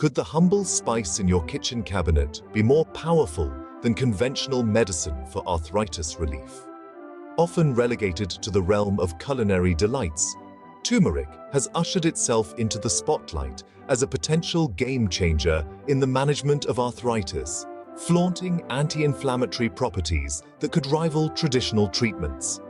Could the humble spice in your kitchen cabinet be more powerful than conventional medicine for arthritis relief? Often relegated to the realm of culinary delights, turmeric has ushered itself into the spotlight as a potential game-changer in the management of arthritis, flaunting anti-inflammatory properties that could rival traditional treatments.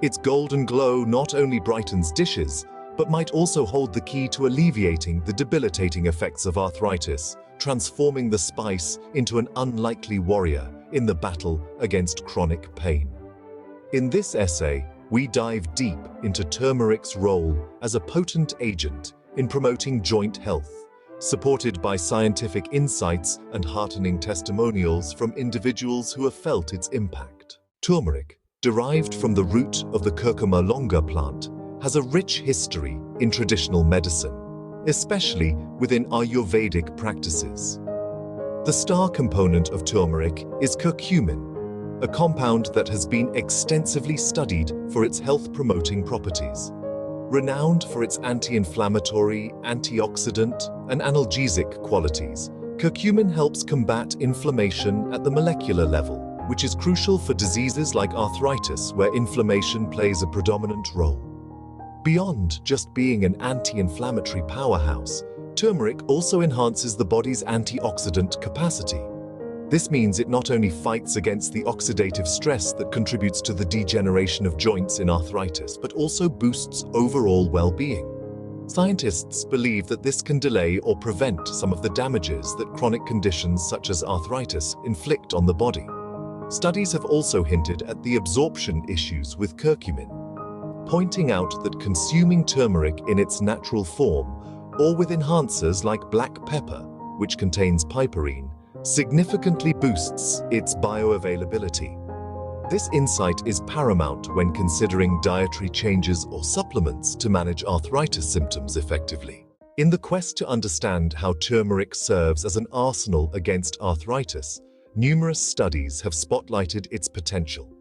Its golden glow not only brightens dishes, but might also hold the key to alleviating the debilitating effects of arthritis, transforming the spice into an unlikely warrior in the battle against chronic pain. In this essay, we dive deep into turmeric's role as a potent agent in promoting joint health, supported by scientific insights and heartening testimonials from individuals who have felt its impact. Turmeric, derived from the root of the Curcuma longa plant, has a rich history in traditional medicine, especially within Ayurvedic practices. The star component of turmeric is curcumin, a compound that has been extensively studied for its health-promoting properties. Renowned for its anti-inflammatory, antioxidant, and analgesic qualities, curcumin helps combat inflammation at the molecular level, which is crucial for diseases like arthritis, where inflammation plays a predominant role. Beyond just being an anti-inflammatory powerhouse, turmeric also enhances the body's antioxidant capacity. This means it not only fights against the oxidative stress that contributes to the degeneration of joints in arthritis, but also boosts overall well-being. Scientists believe that this can delay or prevent some of the damages that chronic conditions such as arthritis inflict on the body. Studies have also hinted at the absorption issues with curcumin, pointing out that consuming turmeric in its natural form or with enhancers like black pepper, which contains piperine, significantly boosts its bioavailability. This insight is paramount when considering dietary changes or supplements to manage arthritis symptoms effectively. In the quest to understand how turmeric serves as an arsenal against arthritis, numerous studies have spotlighted its potential.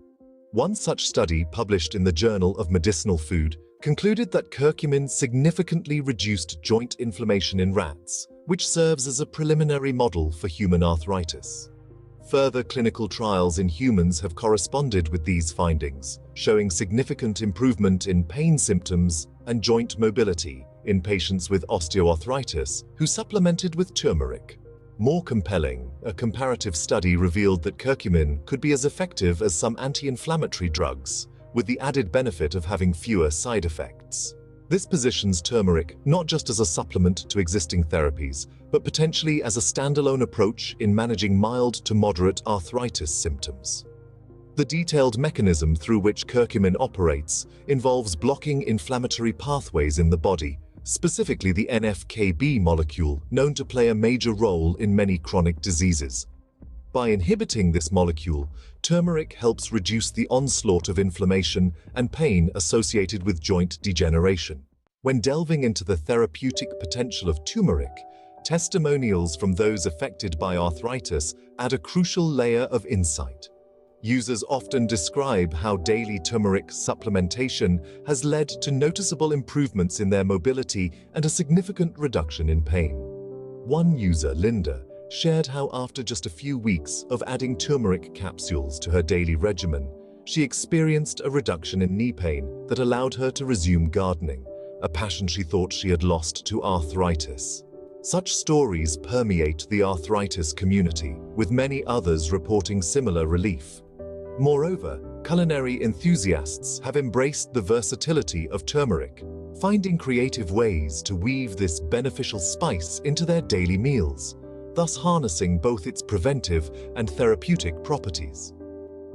One such study, published in the Journal of Medicinal Food, concluded that curcumin significantly reduced joint inflammation in rats, which serves as a preliminary model for human arthritis. Further clinical trials in humans have corresponded with these findings, showing significant improvement in pain symptoms and joint mobility in patients with osteoarthritis who supplemented with turmeric. More compelling, a comparative study revealed that curcumin could be as effective as some anti-inflammatory drugs, with the added benefit of having fewer side effects. This positions turmeric not just as a supplement to existing therapies, but potentially as a standalone approach in managing mild to moderate arthritis symptoms. The detailed mechanism through which curcumin operates involves blocking inflammatory pathways in the body, specifically the NF-κB molecule, known to play a major role in many chronic diseases. By inhibiting this molecule, turmeric helps reduce the onslaught of inflammation and pain associated with joint degeneration. When delving into the therapeutic potential of turmeric, testimonials from those affected by arthritis add a crucial layer of insight. Users often describe how daily turmeric supplementation has led to noticeable improvements in their mobility and a significant reduction in pain. One user, Linda, shared how after just a few weeks of adding turmeric capsules to her daily regimen, she experienced a reduction in knee pain that allowed her to resume gardening, a passion she thought she had lost to arthritis. Such stories permeate the arthritis community, with many others reporting similar relief. Moreover, culinary enthusiasts have embraced the versatility of turmeric, finding creative ways to weave this beneficial spice into their daily meals, thus harnessing both its preventive and therapeutic properties.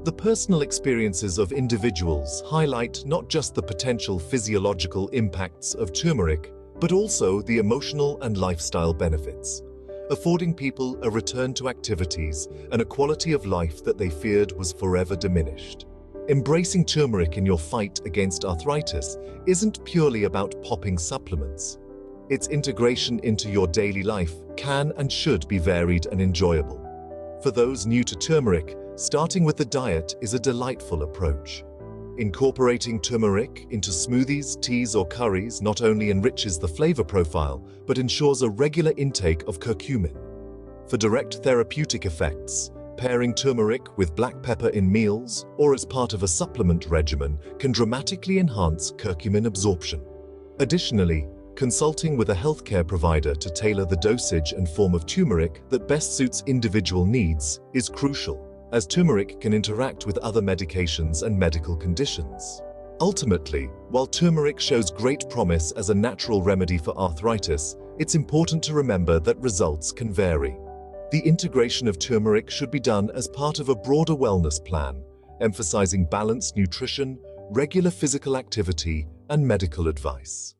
The personal experiences of individuals highlight not just the potential physiological impacts of turmeric, but also the emotional and lifestyle benefits, affording people a return to activities and a quality of life that they feared was forever diminished. Embracing turmeric in your fight against arthritis isn't purely about popping supplements. Its integration into your daily life can and should be varied and enjoyable. For those new to turmeric, starting with the diet is a delightful approach. Incorporating turmeric into smoothies, teas, or curries not only enriches the flavor profile, but ensures a regular intake of curcumin. For direct therapeutic effects, pairing turmeric with black pepper in meals or as part of a supplement regimen can dramatically enhance curcumin absorption. Additionally, consulting with a healthcare provider to tailor the dosage and form of turmeric that best suits individual needs is crucial, as turmeric can interact with other medications and medical conditions. Ultimately, while turmeric shows great promise as a natural remedy for arthritis, it's important to remember that results can vary. The integration of turmeric should be done as part of a broader wellness plan, emphasizing balanced nutrition, regular physical activity, and medical advice.